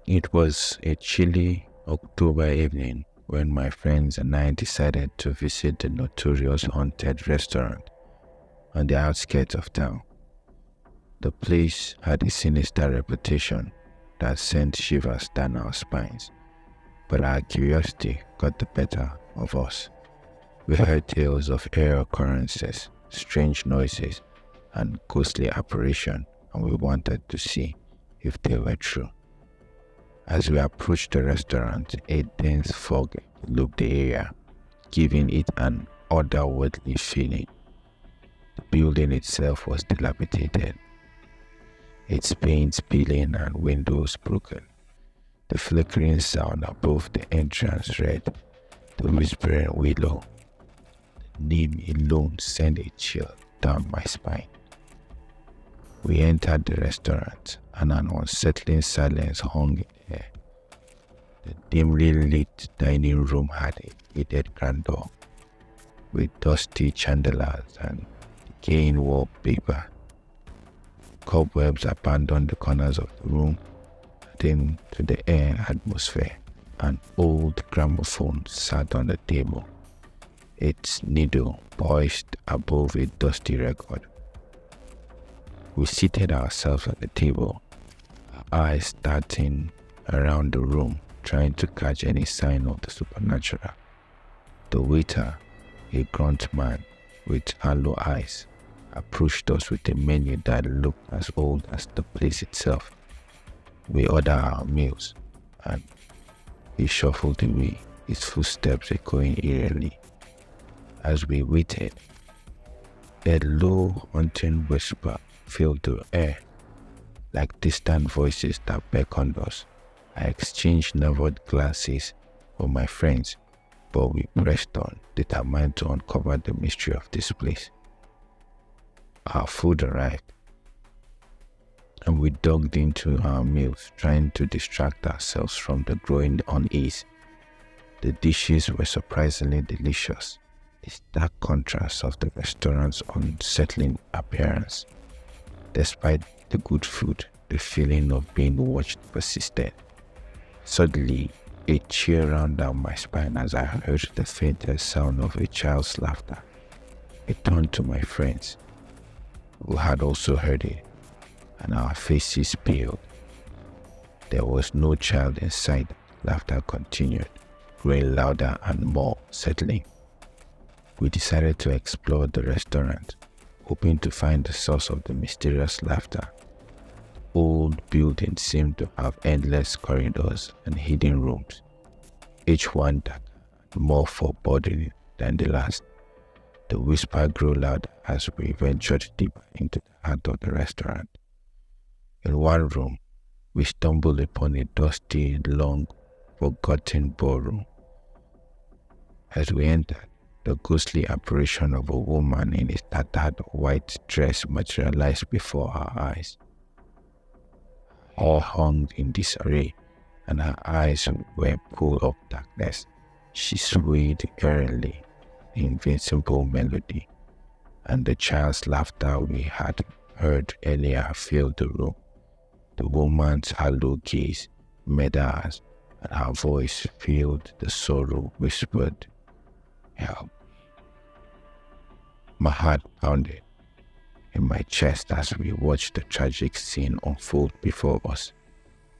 It was a chilly October evening when my friends and I decided to visit the notorious haunted restaurant on the outskirts of town. The place had a sinister reputation that sent shivers down our spines, but our curiosity got the better of us. We heard tales of air occurrences, strange noises, and ghostly apparition, and we wanted to see if they were true. As we approached the restaurant, a dense fog enveloped the area, giving it an otherworldly feeling. The building itself was dilapidated, its paint peeling and windows broken. The flickering sound above the entrance read, the whispering willow. The name alone sent a chill down my spine. We entered the restaurant, and an unsettling silence hung in the air. The dimly lit dining room had a faded grandeur, with dusty chandeliers and decaying wallpaper. Cobwebs abandoned the corners of the room, adding to the air atmosphere. An old gramophone sat on the table, its needle poised above a dusty record. We seated ourselves at the table, our eyes darting around the room, trying to catch any sign of the supernatural. The waiter, a gaunt man with hollow eyes, approached us with a menu that looked as old as the place itself. We ordered our meals, and he shuffled away, his footsteps echoing eerily. As we waited, a low, haunting whisper filled the air, like distant voices that beckoned us. I exchanged nervous glances with my friends, but we pressed on, determined to uncover the mystery of this place. Our food arrived, and we dug into our meals, trying to distract ourselves from the growing unease. The dishes were surprisingly delicious, a stark contrast of the restaurant's unsettling appearance. Despite the good food, the feeling of being watched persisted. Suddenly, a chill ran down my spine as I heard the faintest sound of a child's laughter. I turned to my friends, who had also heard it, and our faces paled. There was no child in sight. Laughter continued, growing louder and more settling. We decided to explore the restaurant, hoping to find the source of the mysterious laughter. The old building seemed to have endless corridors and hidden rooms, each one darker and more foreboding than the last. The whisper grew louder as we ventured deeper into the heart of the restaurant. In one room, we stumbled upon a dusty, long, forgotten ballroom. As we entered, the ghostly apparition of a woman in a tattered white dress materialized before our eyes. All hung in disarray, and her eyes were full of darkness. She swayed eerily, the invincible melody, and the child's laughter we had heard earlier filled the room. The woman's hollow gaze met ours, and her voice filled the sorrow whispered, "Help." My heart pounded in my chest as we watched the tragic scene unfold before us.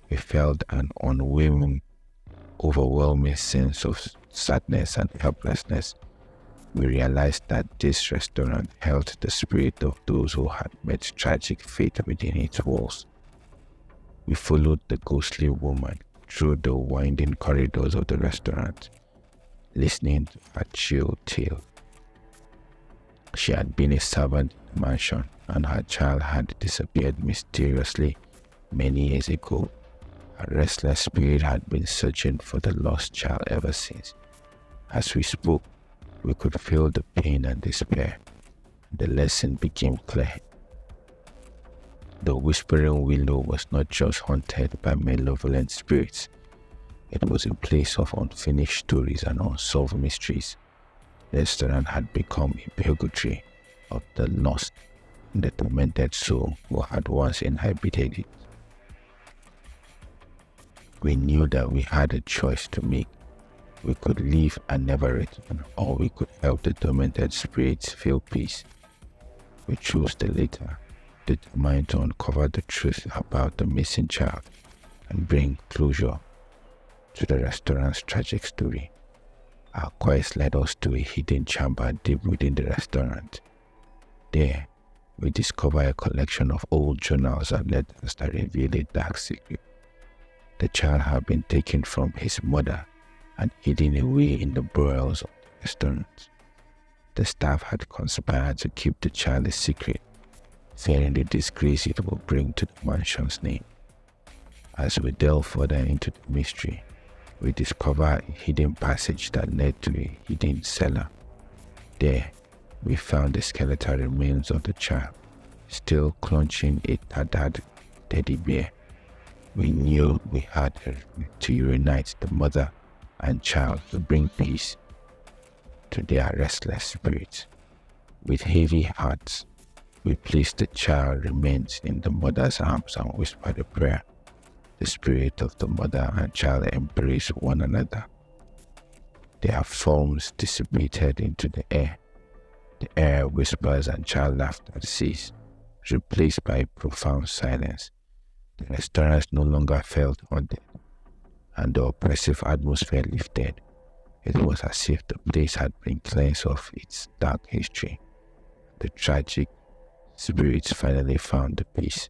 We felt an overwhelming sense of sadness and helplessness. We realized that this restaurant held the spirit of those who had met tragic fate within its walls. We followed the ghostly woman through the winding corridors of the restaurant, listening to her chill tale. She had been a servant in the mansion, and her child had disappeared mysteriously many years ago. Her restless spirit had been searching for the lost child ever since. As we spoke, we could feel the pain and despair. The lesson became clear. The whispering willow was not just haunted by malevolent spirits. It was a place of unfinished stories and unsolved mysteries. The restaurant had become a purgatory of the lost and the tormented soul who had once inhabited it. We knew that we had a choice to make. We could leave and never return, or we could help the tormented spirits feel peace. We chose the latter, determined to uncover the truth about the missing child and bring closure to the restaurant's tragic story. Our quest led us to a hidden chamber deep within the restaurant. There, we discovered a collection of old journals and letters that revealed a dark secret. The child had been taken from his mother and hidden away in the bowels of the restaurant. The staff had conspired to keep the child a secret, fearing the disgrace it would bring to the mansion's name. As we delved further into the mystery, we discovered a hidden passage that led to a hidden cellar. There, we found the skeletal remains of the child, still clutching a tattered teddy bear. We knew we had to reunite the mother and child to bring peace to their restless spirits. With heavy hearts, we placed the child remains in the mother's arms and whispered a prayer. The spirit of the mother and child embraced one another. Their forms dissipated into the air. The air whispers and child laughter ceased, replaced by profound silence. The restaurant no longer felt haunted, and the oppressive atmosphere lifted. It was as if the place had been cleansed of its dark history. The tragic spirits finally found the peace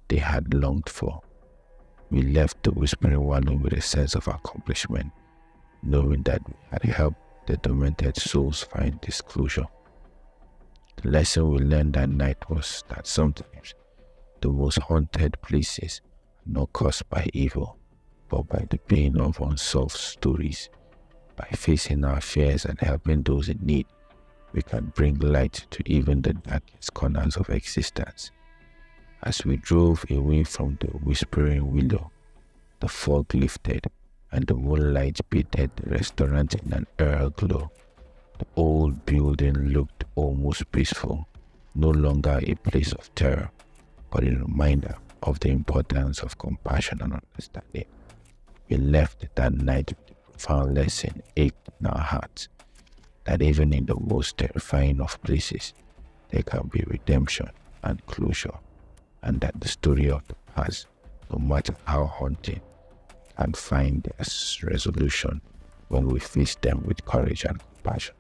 they had longed for. We left the Whispering Wallow with a sense of accomplishment, knowing that we had helped the tormented souls find this closure. The lesson we learned that night was that sometimes the most haunted places are not caused by evil, but by the pain of unsolved stories. By facing our fears and helping those in need, we can bring light to even the darkest corners of existence. As we drove away from the Whispering Willow, the fog lifted and the moonlight bathed the restaurant in an eerie glow. The old building looked almost peaceful, no longer a place of terror, but a reminder of the importance of compassion and understanding. We left that night with a profound lesson ached in our hearts, that even in the most terrifying of places, there can be redemption and closure, and that the story of the past, no matter how haunting, can find their resolution when we face them with courage and compassion.